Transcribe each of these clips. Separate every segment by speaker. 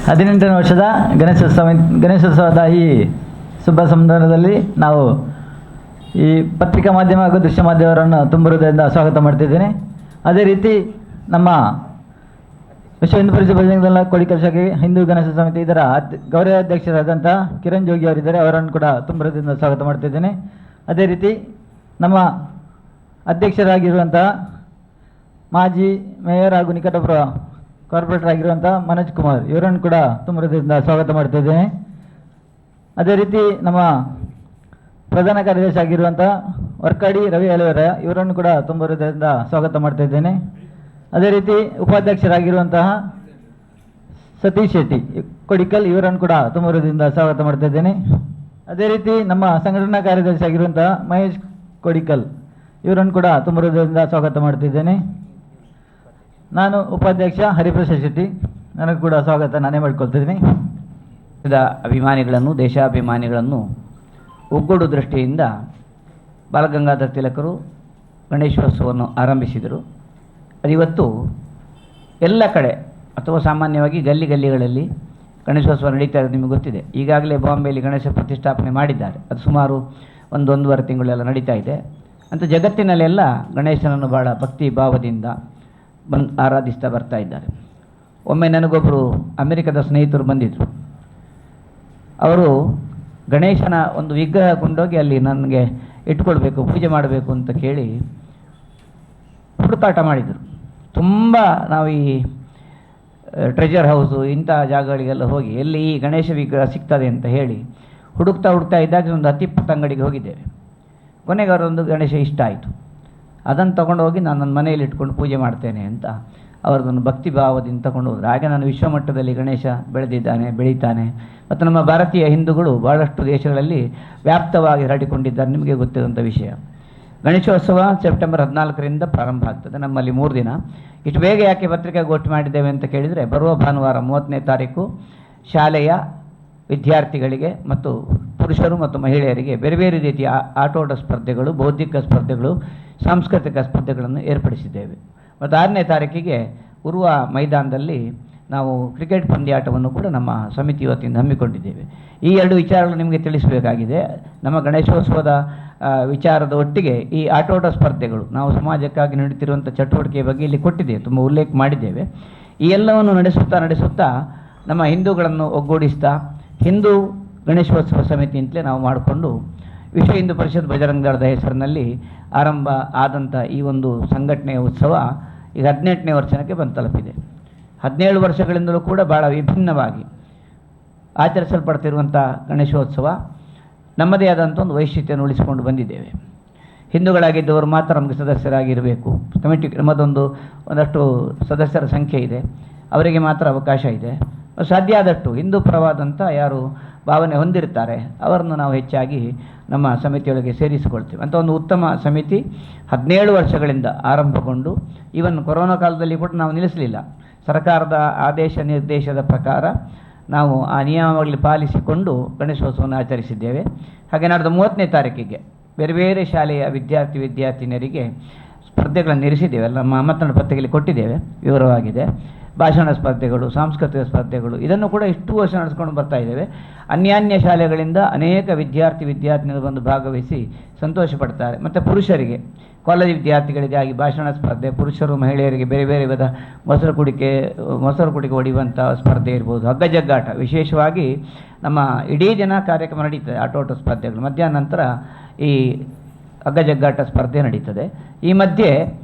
Speaker 1: 18ನೇ ವರ್ಷದ ಗಣೇಶೋತ್ಸವದ ಈ ಶುಭ ಸಂದರ್ಭದಲ್ಲಿ ನಾವು ಈ ಪತ್ರಿಕಾ ಮಾಧ್ಯಮ ಹಾಗೂ ದೃಶ್ಯ ಮಾಧ್ಯಮವನ್ನು ತುಂಬ ಹೃದಯದಿಂದ ಸ್ವಾಗತ ಮಾಡ್ತಿದ್ದೇನೆ. ಅದೇ ರೀತಿ ನಮ್ಮ ವಿಶ್ವ ಹಿಂದೂ ಪರಿಷತ್ ಬಜರಂಗದಳ ಕೋಡಿಕಲ್ ಶಾಖೆ ಹಿಂದೂ ಗಣೇಶ ಸಮಿತಿ ಇದರ ಗೌರವಾಧ್ಯಕ್ಷರಾದಂಥ ಕಿರಣ್ ಜೋಗಿ ಅವರಿದ್ದಾರೆ, ಅವರನ್ನು ಕೂಡ ತುಂಬ ಹೃದಯದಿಂದ ಸ್ವಾಗತ ಮಾಡ್ತಿದ್ದೇನೆ. ಅದೇ ರೀತಿ ನಮ್ಮ ಅಧ್ಯಕ್ಷರಾಗಿರುವಂತಹ ಮಾಜಿ ಮೇಯರ್ ಹಾಗೂ ನಿಕಟಪುರ ಕಾರ್ಪೊರೇಟರ್ ಆಗಿರುವಂಥ ಮನೋಜ್ ಕುಮಾರ್ ಇವರನ್ನು ಕೂಡ ತುಂಬ ಹೃದಯದಿಂದ ಸ್ವಾಗತ ಮಾಡ್ತಿದ್ದೇನೆ. ಅದೇ ರೀತಿ ನಮ್ಮ ಪ್ರಧಾನ ಕಾರ್ಯದರ್ಶಿ ಆಗಿರುವಂಥ ವರ್ಕಾಡಿ ರವಿ ಅಲವೇರ ಇವರನ್ನು ಕೂಡ ತುಂಬ ಹೃದಯದಿಂದ ಸ್ವಾಗತ ಮಾಡ್ತಾ ಇದ್ದೇನೆ. ಅದೇ ರೀತಿ ಉಪಾಧ್ಯಕ್ಷರಾಗಿರುವಂತಹ ಸತೀಶ್ ಶೆಟ್ಟಿ ಕೊಡಿಕಲ್ ಇವರನ್ನು ಕೂಡ ತುಂಬ ಹೃದಯದಿಂದ ಸ್ವಾಗತ ಮಾಡ್ತಾ ಇದ್ದೇನೆ. ಅದೇ ರೀತಿ ನಮ್ಮ ಸಂಘಟನಾ ಕಾರ್ಯದರ್ಶಿ ಆಗಿರುವಂತಹ ಮಹೇಶ್ ಕೊಡಿಕಲ್ ಇವರನ್ನು ಕೂಡ ತುಂಬ ಹೃದಯದಿಂದ ಸ್ವಾಗತ ಮಾಡ್ತಿದ್ದೇನೆ. ನಾನು ಉಪಾಧ್ಯಕ್ಷ ಹರಿಪ್ರಸಾದ್ ಶೆಟ್ಟಿ, ನನಗೂ ಕೂಡ ಸ್ವಾಗತ ನಾನೇ ಮಾಡಿಕೊಳ್ತಿದ್ದೀನಿ.
Speaker 2: ಅಭಿಮಾನಿಗಳನ್ನು ದೇಶಾಭಿಮಾನಿಗಳನ್ನು ಒಗ್ಗೂಡು ದೃಷ್ಟಿಯಿಂದ ಬಾಲಗಂಗಾಧರ ತಿಲಕರು ಗಣೇಶೋತ್ಸವವನ್ನು ಆರಂಭಿಸಿದರು. ಅದಿವತ್ತು ಎಲ್ಲ ಕಡೆ ಅಥವಾ ಸಾಮಾನ್ಯವಾಗಿ ಗಲ್ಲಿಗಳಲ್ಲಿ ಗಣೇಶೋತ್ಸವ ನಡೀತಾ ಇರೋದು ನಿಮಗೆ ಗೊತ್ತಿದೆ. ಈಗಾಗಲೇ ಬಾಂಬೆಯಲ್ಲಿ ಗಣೇಶ ಪ್ರತಿಷ್ಠಾಪನೆ ಮಾಡಿದ್ದಾರೆ. ಅದು ಸುಮಾರು 1-1.5 ತಿಂಗಳೆಲ್ಲ ನಡೀತಾ ಇದೆ. ಅಂತ ಜಗತ್ತಿನಲ್ಲೆಲ್ಲ ಗಣೇಶನನ್ನು ಭಾಳ ಭಕ್ತಿ ಭಾವದಿಂದ ಆರಾಧಿಸ್ತಾ ಬರ್ತಾ ಇದ್ದಾರೆ. ಒಮ್ಮೆ ನನಗೊಬ್ಬರು ಅಮೆರಿಕದ ಸ್ನೇಹಿತರು ಬಂದಿದ್ದರು. ಅವರು ಗಣೇಶನ ಒಂದು ವಿಗ್ರಹ ಕೊಂಡೋಗಿ ಅಲ್ಲಿ ನನಗೆ ಇಟ್ಕೊಳ್ಬೇಕು, ಪೂಜೆ ಮಾಡಬೇಕು ಅಂತ ಕೇಳಿ ಹುಡುಕಾಟ ಮಾಡಿದರು. ತುಂಬ ನಾವು ಈ ಟ್ರೆಜರ್ ಹೌಸು ಇಂಥ ಜಾಗಗಳಿಗೆಲ್ಲ ಹೋಗಿ ಎಲ್ಲಿ ಈ ಗಣೇಶ ವಿಗ್ರಹ ಸಿಗ್ತದೆ ಅಂತ ಹೇಳಿ ಹುಡುಕ್ತಾ ಇದ್ದಾಗ ಒಂದು 10-20 ಅಂಗಡಿಗೆ ಹೋಗಿದ್ದೇವೆ. ಕೊನೆಗೆ ಅವರೊಂದು ಗಣೇಶ ಇಷ್ಟ ಆಯಿತು. ಅದನ್ನು ತೊಗೊಂಡು ಹೋಗಿ ನಾನು ನನ್ನ ಮನೆಯಲ್ಲಿ ಇಟ್ಕೊಂಡು ಪೂಜೆ ಮಾಡ್ತೇನೆ ಅಂತ ಅವರದನ್ನು ಭಕ್ತಿ ಭಾವದಿಂದ ತಗೊಂಡು ಹೋದರು. ಹಾಗೆ ನಾನು ವಿಶ್ವಮಟ್ಟದಲ್ಲಿ ಗಣೇಶ ಬೆಳೀತಾನೆ ಮತ್ತು ನಮ್ಮ ಭಾರತೀಯ ಹಿಂದೂಗಳು ಭಾಳಷ್ಟು ದೇಶಗಳಲ್ಲಿ ವ್ಯಾಪ್ತವಾಗಿ ಹರಡಿಕೊಂಡಿದ್ದಾರೆ. ನಿಮಗೆ ಗೊತ್ತಿರುವಂಥ ವಿಷಯ. ಗಣೇಶೋತ್ಸವ ಸೆಪ್ಟೆಂಬರ್ 14ರಿಂದ ಪ್ರಾರಂಭ ಆಗ್ತದೆ. ನಮ್ಮಲ್ಲಿ 3 ದಿನ. ಇಷ್ಟು ಬೇಗ ಯಾಕೆ ಪತ್ರಿಕಾಗೋಷ್ಠಿ ಮಾಡಿದ್ದೇವೆ ಅಂತ ಕೇಳಿದರೆ, ಬರುವ ಭಾನುವಾರ 30ನೇ ತಾರೀಕು ಶಾಲೆಯ ವಿದ್ಯಾರ್ಥಿಗಳಿಗೆ ಮತ್ತು ಪುರುಷರು ಮತ್ತು ಮಹಿಳೆಯರಿಗೆ ಬೇರೆ ಬೇರೆ ರೀತಿಯ ಆಟೋಟ ಸ್ಪರ್ಧೆಗಳು, ಬೌದ್ಧಿಕ ಸ್ಪರ್ಧೆಗಳು, ಸಾಂಸ್ಕೃತಿಕ ಸ್ಪರ್ಧೆಗಳನ್ನು ಏರ್ಪಡಿಸಿದ್ದೇವೆ. ಮತ್ತು 6ನೇ ತಾರೀಕಿಗೆ ಉರುವ ಮೈದಾನದಲ್ಲಿ ನಾವು ಕ್ರಿಕೆಟ್ ಪಂದ್ಯಾಟವನ್ನು ಕೂಡ ನಮ್ಮ ಸಮಿತಿ ವತಿಯಿಂದ ಹಮ್ಮಿಕೊಂಡಿದ್ದೇವೆ. ಈ 2 ವಿಚಾರಗಳು ನಿಮಗೆ ತಿಳಿಸಬೇಕಾಗಿದೆ. ನಮ್ಮ ಗಣೇಶೋತ್ಸವದ ವಿಚಾರದ ಒಟ್ಟಿಗೆ ಈ ಆಟೋಟ ಸ್ಪರ್ಧೆಗಳು ನಾವು ಸಮಾಜಕ್ಕಾಗಿ ನಡೀತಿರುವಂಥ ಚಟುವಟಿಕೆಯ ಬಗ್ಗೆ ಇಲ್ಲಿ ಕೊಟ್ಟಿದ್ದೇವೆ, ತುಂಬ ಉಲ್ಲೇಖ ಮಾಡಿದ್ದೇವೆ. ಈ ಎಲ್ಲವನ್ನು ನಡೆಸುತ್ತಾ ನಮ್ಮ ಹಿಂದೂಗಳನ್ನು ಒಗ್ಗೂಡಿಸ್ತಾ ಹಿಂದೂ ಗಣೇಶೋತ್ಸವ ಸಮಿತಿ ಅಂತಲೇ ನಾವು ಮಾಡಿಕೊಂಡು ವಿಶ್ವ ಹಿಂದೂ ಪರಿಷತ್ ಬಜರಂಗ ದಳದ ಹೆಸರಿನಲ್ಲಿ ಆರಂಭ ಆದಂಥ ಈ ಒಂದು ಸಂಘಟನೆಯ ಉತ್ಸವ ಈಗ 18ನೇ ವರ್ಷಕ್ಕೆ ಬಂದು ತಲುಪಿದೆ. 17 ವರ್ಷಗಳಿಂದಲೂ ಕೂಡ ಭಾಳ ವಿಭಿನ್ನವಾಗಿ ಆಚರಿಸಲ್ಪಡ್ತಿರುವಂಥ ಗಣೇಶೋತ್ಸವ ನಮ್ಮದೇ ಆದಂಥ ಒಂದು ವೈಶಿಷ್ಟ್ಯವನ್ನು ಉಳಿಸಿಕೊಂಡು ಬಂದಿದ್ದೇವೆ. ಹಿಂದೂಗಳಾಗಿದ್ದವರು ಮಾತ್ರ ನಮಗೆ ಸದಸ್ಯರಾಗಿರಬೇಕು. ಕಮಿಟಿ ಒಂದಷ್ಟು ಸದಸ್ಯರ ಸಂಖ್ಯೆ ಇದೆ, ಅವರಿಗೆ ಮಾತ್ರ ಅವಕಾಶ ಇದೆ. ಸಾಧ್ಯ ಆದಷ್ಟು ಹಿಂದೂ ಪರವಾದಂಥ ಯಾರು ಭಾವನೆ ಹೊಂದಿರ್ತಾರೆ ಅವರನ್ನು ನಾವು ಹೆಚ್ಚಾಗಿ ನಮ್ಮ ಸಮಿತಿಯೊಳಗೆ ಸೇರಿಸಿಕೊಳ್ತೇವೆ. ಅಂತ ಒಂದು ಉತ್ತಮ ಸಮಿತಿ 17 ವರ್ಷಗಳಿಂದ ಆರಂಭಗೊಂಡು ಈವನ್ ಕೊರೋನಾ ಕಾಲದಲ್ಲಿ ಕೂಡ ನಾವು ನಿಲ್ಲಿಸಲಿಲ್ಲ. ಸರ್ಕಾರದ ಆದೇಶ ನಿರ್ದೇಶದ ಪ್ರಕಾರ ನಾವು ಆ ನಿಯಮಾವಳಿ ಪಾಲಿಸಿಕೊಂಡು ಗಣೇಶೋತ್ಸವವನ್ನು ಆಚರಿಸಿದ್ದೇವೆ. ಹಾಗೆ ನಾಡ್ದು 30ನೇ ತಾರೀಕಿಗೆ ಬೇರೆ ಬೇರೆ ಶಾಲೆಯ ವಿದ್ಯಾರ್ಥಿನಿಯರಿಗೆ ಸ್ಪರ್ಧೆಗಳನ್ನು ಇರಿಸಿದ್ದೇವೆ. ಎಲ್ಲ ಮತದಾನ ಪತ್ರಿಕೆಯಲ್ಲಿ ಕೊಟ್ಟಿದ್ದೇವೆ, ವಿವರವಾಗಿದೆ. ಭಾಷಣ ಸ್ಪರ್ಧೆಗಳು, ಸಾಂಸ್ಕೃತಿಕ ಸ್ಪರ್ಧೆಗಳು, ಇದನ್ನು ಕೂಡ ಇಷ್ಟು ವರ್ಷ ನಡೆಸ್ಕೊಂಡು ಬರ್ತಾ ಇದ್ದೇವೆ. ಅನ್ಯಾನ್ಯ ಶಾಲೆಗಳಿಂದ ಅನೇಕ ವಿದ್ಯಾರ್ಥಿನಿಯರು ಬಂದು ಭಾಗವಹಿಸಿ ಸಂತೋಷ ಪಡ್ತಾರೆ. ಮತ್ತು ಪುರುಷರಿಗೆ ಕಾಲೇಜ್ ವಿದ್ಯಾರ್ಥಿಗಳಿಗಾಗಿ ಭಾಷಣ ಸ್ಪರ್ಧೆ, ಪುರುಷರು ಮಹಿಳೆಯರಿಗೆ ಬೇರೆ ಬೇರೆ ವಿಧ ಮೊಸರು ಕುಡಿಕೆ ಹೊಡೆಯುವಂಥ ಸ್ಪರ್ಧೆ ಇರ್ಬೋದು, ಹಗ್ಗ ಜಗ್ಗಾಟ. ವಿಶೇಷವಾಗಿ ನಮ್ಮ ಇಡೀ ದಿನ ಕಾರ್ಯಕ್ರಮ ನಡೀತದೆ. ಆಟೋಟ ಸ್ಪರ್ಧೆಗಳು ಮಧ್ಯಾಹ್ನ ನಂತರ ಈ ಹಗ್ಗ ಜಗ್ಗಾಟ ಸ್ಪರ್ಧೆ ನಡೀತದೆ. ಈ ಮಧ್ಯೆ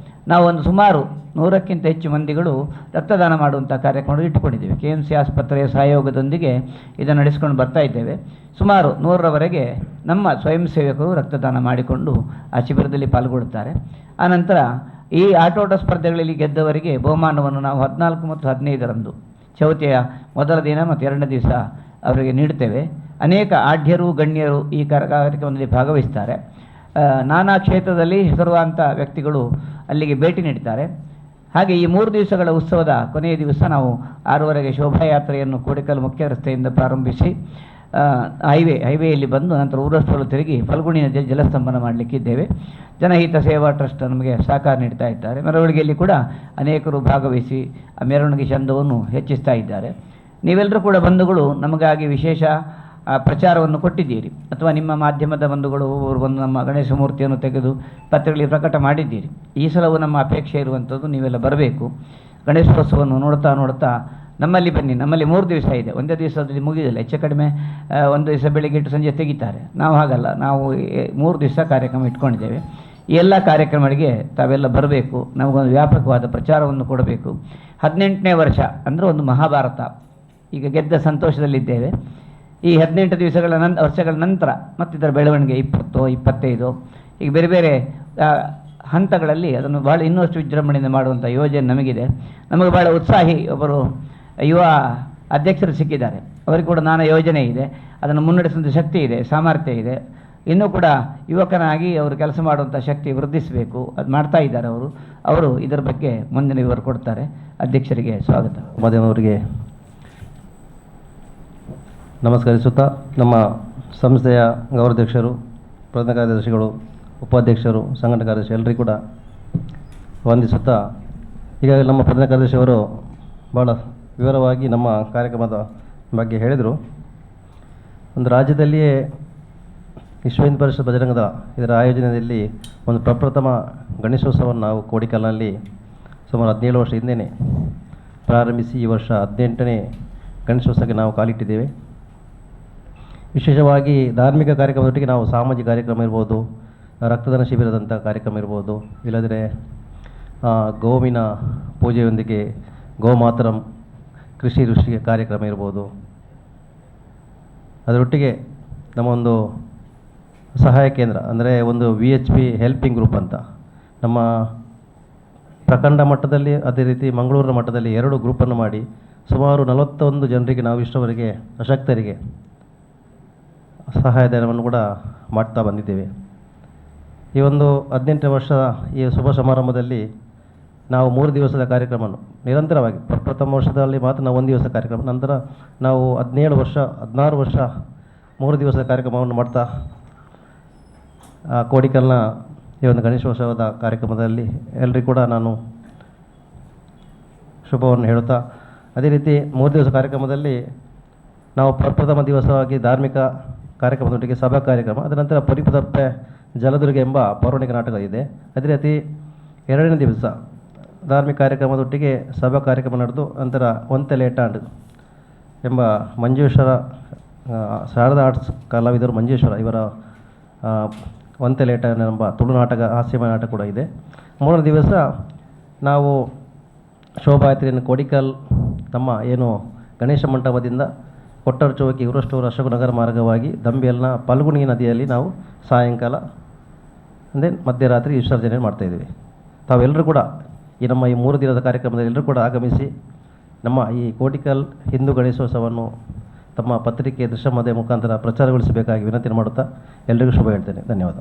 Speaker 2: ನಾವು ಒಂದು ಸುಮಾರು 100ಕ್ಕಿಂತ ಹೆಚ್ಚು ಮಂದಿಗಳು ರಕ್ತದಾನ ಮಾಡುವಂಥ ಕಾರ್ಯಕ್ರಮ ಇಟ್ಟುಕೊಂಡಿದ್ದೇವೆ. KMC ಆಸ್ಪತ್ರೆಯ ಸಹಯೋಗದೊಂದಿಗೆ ಇದನ್ನು ನಡೆಸ್ಕೊಂಡು ಬರ್ತಾ ಇದ್ದೇವೆ. ಸುಮಾರು 100ರವರೆಗೆ ನಮ್ಮ ಸ್ವಯಂ ಸೇವಕರು ರಕ್ತದಾನ ಮಾಡಿಕೊಂಡು ಆ ಶಿಬಿರದಲ್ಲಿ ಪಾಲ್ಗೊಳ್ಳುತ್ತಾರೆ. ಆನಂತರ ಈ ಆಟೋಟ ಸ್ಪರ್ಧೆಗಳಲ್ಲಿ ಗೆದ್ದವರಿಗೆ ಬಹುಮಾನವನ್ನು ನಾವು 14 ಮತ್ತು 15ರಂದು ಚೌತಿಯ ಮೊದಲ ದಿನ ಮತ್ತು 2ನೇ ದಿವಸ ಅವರಿಗೆ ನೀಡ್ತೇವೆ. ಅನೇಕ ಆಢ್ಯರು ಗಣ್ಯರು ಈ ಕಾರ್ಯಕ್ರಮದಲ್ಲಿ ಭಾಗವಹಿಸ್ತಾರೆ. ನಾನಾ ಕ್ಷೇತ್ರದಲ್ಲಿ ಹೆಸರುವಾಂಥ ವ್ಯಕ್ತಿಗಳು ಅಲ್ಲಿಗೆ ಭೇಟಿ ನೀಡ್ತಾರೆ. ಹಾಗೆ ಈ 3 ದಿವಸಗಳ ಉತ್ಸವದ ಕೊನೆಯ ದಿವಸ ನಾವು 6:30ಗೆ ಶೋಭಾಯಾತ್ರೆಯನ್ನು ಕೋಡಿಕಲ್ ಮುಖ್ಯ ರಸ್ತೆಯಿಂದ ಪ್ರಾರಂಭಿಸಿ ಹೈವೇಯಲ್ಲಿ ಬಂದು ನಂತರ ಊರಷ್ಟೊಳು ತಿರುಗಿ ಫಲ್ಗುಣಿನ ಜಲಸ್ತಂಭನ ಮಾಡಲಿಕ್ಕಿದ್ದೇವೆ. ಜನಹಿತ ಸೇವಾ ಟ್ರಸ್ಟ್ ನಮಗೆ ಸಹಕಾರ ನೀಡ್ತಾ ಇದ್ದಾರೆ. ಮೆರವಣಿಗೆಯಲ್ಲಿ ಕೂಡ ಅನೇಕರು ಭಾಗವಹಿಸಿ ಆ ಮೆರವಣಿಗೆ ಚಂದವನ್ನು ಹೆಚ್ಚಿಸ್ತಾ ಇದ್ದಾರೆ. ನೀವೆಲ್ಲರೂ ಕೂಡ ಬಂಧುಗಳು ನಮಗಾಗಿ ವಿಶೇಷ ಪ್ರಚಾರವನ್ನು ಕೊಟ್ಟಿದ್ದೀರಿ, ಅಥವಾ ನಿಮ್ಮ ಮಾಧ್ಯಮದ ಬಂಧುಗಳು ಅವರು ಬಂದು ನಮ್ಮ ಗಣೇಶ ಮೂರ್ತಿಯನ್ನು ತೆಗೆದು ಪತ್ರಗಳಲ್ಲಿ ಪ್ರಕಟ ಮಾಡಿದ್ದೀರಿ. ಈ ಸಲವೂ ನಮ್ಮ ಅಪೇಕ್ಷೆ ಇರುವಂಥದ್ದು ನೀವೆಲ್ಲ ಬರಬೇಕು. ಗಣೇಶೋತ್ಸವವನ್ನು ನೋಡ್ತಾ ನೋಡ್ತಾ ನಮ್ಮಲ್ಲಿ ಬನ್ನಿ. ನಮ್ಮಲ್ಲಿ 3 ದಿವಸ ಇದೆ, ಒಂದೇ ದಿವಸದಲ್ಲಿ ಮುಗಿದಿಲ್ಲ. ಹೆಚ್ಚು ಕಡಿಮೆ ಒಂದು ದಿವಸ ಬೆಳಿಗ್ಗೆ ಇಟ್ಟು ಸಂಜೆ ತೆಗಿತಾರೆ. ನಾವು ಹಾಗಲ್ಲ, ನಾವು 3 ದಿವಸ ಕಾರ್ಯಕ್ರಮ ಇಟ್ಕೊಂಡಿದ್ದೇವೆ. ಈ ಎಲ್ಲ ಕಾರ್ಯಕ್ರಮಗಳಿಗೆ ತಾವೆಲ್ಲ ಬರಬೇಕು, ನಮಗೊಂದು ವ್ಯಾಪಕವಾದ ಪ್ರಚಾರವನ್ನು ಕೊಡಬೇಕು. 18ನೇ ವರ್ಷ ಅಂದರೆ ಒಂದು ಮಹಾಭಾರತ. ಈಗ ಗೆದ್ದ ಸಂತೋಷದಲ್ಲಿದ್ದೇವೆ. ಈ 18 ವರ್ಷಗಳ ನಂತರ ಮತ್ತಿತರ ಬೆಳವಣಿಗೆ 20, 25 ಈಗ ಬೇರೆ ಬೇರೆ ಹಂತಗಳಲ್ಲಿ ಅದನ್ನು ಭಾಳ ಇನ್ನಷ್ಟು ವಿಜೃಂಭಣೆಯಿಂದ ಮಾಡುವಂಥ ಯೋಜನೆ ನಮಗಿದೆ. ನಮಗೆ ಭಾಳ ಉತ್ಸಾಹಿ ಒಬ್ಬರು ಯುವ ಅಧ್ಯಕ್ಷರು ಸಿಕ್ಕಿದ್ದಾರೆ. ಅವರಿಗೆ ಕೂಡ ನಾನಾ ಯೋಜನೆ ಇದೆ, ಅದನ್ನು ಮುನ್ನಡೆಸುವಂಥ ಶಕ್ತಿ ಇದೆ, ಸಾಮರ್ಥ್ಯ ಇದೆ. ಇನ್ನೂ ಕೂಡ ಯುವಕನಾಗಿ ಅವರು ಕೆಲಸ ಮಾಡುವಂಥ ಶಕ್ತಿ ವೃದ್ಧಿಸಬೇಕು. ಅದು ಮಾಡ್ತಾ ಇದ್ದಾರೆ ಅವರು ಇದರ ಬಗ್ಗೆ ಮುಂದಿನ ವಿವರ ಕೊಡ್ತಾರೆ. ಅಧ್ಯಕ್ಷರಿಗೆ ಸ್ವಾಗತ.
Speaker 3: ಮಾಧ್ಯಮದವರಿಗೆ ನಮಸ್ಕರಿಸುತ್ತಾ, ನಮ್ಮ ಸಂಸ್ಥೆಯ ಗೌರವಾಧ್ಯಕ್ಷರು, ಪ್ರಧಾನ ಕಾರ್ಯದರ್ಶಿಗಳು, ಉಪಾಧ್ಯಕ್ಷರು, ಸಂಘಟನಾ ಕಾರ್ಯದರ್ಶಿ ಎಲ್ಲರಿಗೂ ಕೂಡ ವಂದಿಸುತ್ತಾ, ಈಗಾಗಲೇ ನಮ್ಮ ಪ್ರಧಾನ ಕಾರ್ಯದರ್ಶಿಯವರು ಭಾಳ ವಿವರವಾಗಿ ನಮ್ಮ ಕಾರ್ಯಕ್ರಮದ ಬಗ್ಗೆ ಹೇಳಿದರು. ಒಂದು ರಾಜ್ಯದಲ್ಲಿಯೇ ವಿಶ್ವ ಹಿಂದೂ ಪರಿಷತ್ ಬಜರಂಗದ ಇದರ ಆಯೋಜನೆಯಲ್ಲಿ ಒಂದು ಪ್ರಪ್ರಥಮ ಗಣೇಶೋತ್ಸವವನ್ನು ನಾವು ಕೋಡಿಕಲ್ನಲ್ಲಿ ಸುಮಾರು 17 ವರ್ಷ ಹಿಂದೆಯೇ ಪ್ರಾರಂಭಿಸಿ ಈ ವರ್ಷ 18ನೇ ಗಣೇಶೋತ್ಸವಕ್ಕೆ ನಾವು ಕಾಲಿಟ್ಟಿದ್ದೇವೆ. ವಿಶೇಷವಾಗಿ ಧಾರ್ಮಿಕ ಕಾರ್ಯಕ್ರಮದೊಟ್ಟಿಗೆ ನಾವು ಸಾಮಾಜಿಕ ಕಾರ್ಯಕ್ರಮ ಇರ್ಬೋದು, ರಕ್ತದಾನ ಶಿಬಿರದಂಥ ಕಾರ್ಯಕ್ರಮ ಇರ್ಬೋದು, ಇಲ್ಲದ್ರೆ ಗೋವಿನ ಪೂಜೆಯೊಂದಿಗೆ ಗೋಮಾತರಂ ಕೃಷಿ ಋಷಿ ಕಾರ್ಯಕ್ರಮ ಇರ್ಬೋದು. ಅದರೊಟ್ಟಿಗೆ ನಮ್ಮ ಒಂದು ಸಹಾಯ ಕೇಂದ್ರ ಅಂದರೆ ಒಂದು VHP ಹೆಲ್ಪಿಂಗ್ ಗ್ರೂಪ್ ಅಂತ ನಮ್ಮ ಪ್ರಖಂಡ ಮಟ್ಟದಲ್ಲಿ, ಅದೇ ರೀತಿ ಮಂಗಳೂರಿನ ಮಟ್ಟದಲ್ಲಿ 2 ಗ್ರೂಪನ್ನು ಮಾಡಿ ಸುಮಾರು 41 ಜನರಿಗೆ ನಾವು ಇಷ್ಟವರೆಗೆ ಅಶಕ್ತರಿಗೆ ಸಹಾಯಧನವನ್ನು ಕೂಡ ಮಾಡ್ತಾ ಬಂದಿದ್ದೇವೆ. ಈ ಒಂದು 18 ವರ್ಷದ ಈ ಶುಭ ಸಮಾರಂಭದಲ್ಲಿ ನಾವು 3 ದಿವಸದ ಕಾರ್ಯಕ್ರಮವನ್ನು ನಿರಂತರವಾಗಿ, ಪ್ರಥಮ ವರ್ಷದಲ್ಲಿ ಮಾತ್ರ ನಾವು 1 ದಿವಸ ಕಾರ್ಯಕ್ರಮ, ನಂತರ ನಾವು 16 ವರ್ಷ 3 ದಿವಸದ ಕಾರ್ಯಕ್ರಮವನ್ನು ಮಾಡ್ತಾ ಕೋಡಿಕಲ್ನ ಈ ಒಂದು ಗಣೇಶೋತ್ಸವದ ಕಾರ್ಯಕ್ರಮದಲ್ಲಿ ಎಲ್ಲರಿಗೂ ಕೂಡ ನಾನು ಶುಭವನ್ನು ಹೇಳುತ್ತಾ, ಅದೇ ರೀತಿ 3 ದಿವಸ ಕಾರ್ಯಕ್ರಮದಲ್ಲಿ ನಾವು ಪ್ರಥಮ ದಿವಸವಾಗಿ ಧಾರ್ಮಿಕ ಕಾರ್ಯಕ್ರಮದೊಟ್ಟಿಗೆ ಸಭಾ ಕಾರ್ಯಕ್ರಮ, ಅದರ ನಂತರ ಪರಿಪದಪ್ಪೆ ಜಲದುರ್ಗ ಎಂಬ ಪೌರಾಣಿಕ ನಾಟಕ ಇದೆ. ಅದೇ ರೀತಿ 2ನೇ ದಿವಸ ಧಾರ್ಮಿಕ ಕಾರ್ಯಕ್ರಮದೊಟ್ಟಿಗೆ ಸಭಾ ಕಾರ್ಯಕ್ರಮ ನಡೆದು ನಂತರ ಒಂತೆಲೇಟಾಂಡ್ ಎಂಬ ಮಂಜೇಶ್ವರ ಶಾರದಾ ಆರ್ಟ್ಸ್ ಕಲಾವಿದರು ಮಂಜೇಶ್ವರ ಇವರ ಒಂತೆಲೇಟಾಂಡ್ ಎಂಬ ತುಳು ನಾಟಕ, ಹಾಸ್ಯಮಯ ನಾಟಕ ಕೂಡ ಇದೆ. 3ನೇ ದಿವಸ ನಾವು ಶೋಭಾಯಾತ್ರೆಯನ್ನು ಕೋಡಿಕಲ್ ನಮ್ಮ ಏನು ಗಣೇಶ ಮಂಟಪದಿಂದ ಕೊಟ್ಟರ ಚೌಕಿ ಇವರಷ್ಟು ಅಶೋಕ ನಗರ ಮಾರ್ಗವಾಗಿ ದಂಬೆಲ್ನ ಫಲ್ಗುಣಿ ನದಿಯಲ್ಲಿ ನಾವು ಸಾಯಂಕಾಲ ಅಂದರೆ ಮಧ್ಯರಾತ್ರಿ ವಿಸರ್ಜನೆ ಮಾಡ್ತಾಯಿದ್ದೀವಿ. ತಾವೆಲ್ಲರೂ ಕೂಡ ಈ ನಮ್ಮ ಈ 3 ದಿನದ ಕಾರ್ಯಕ್ರಮದಲ್ಲಿ ಎಲ್ಲರೂ ಕೂಡ ಆಗಮಿಸಿ ನಮ್ಮ ಈ ಕೋಡಿಕಲ್ ಹಿಂದೂ ಗಣೇಶೋತ್ಸವವನ್ನು ತಮ್ಮ ಪತ್ರಿಕೆ, ದೃಶ್ಯ ಮಾಧ್ಯಮ ಮುಖಾಂತರ ಪ್ರಚಾರಗೊಳಿಸಬೇಕಾಗಿ ವಿನಂತಿ ಮಾಡುತ್ತಾ ಎಲ್ಲರಿಗೂ ಶುಭ ಹೇಳ್ತೇನೆ. ಧನ್ಯವಾದ.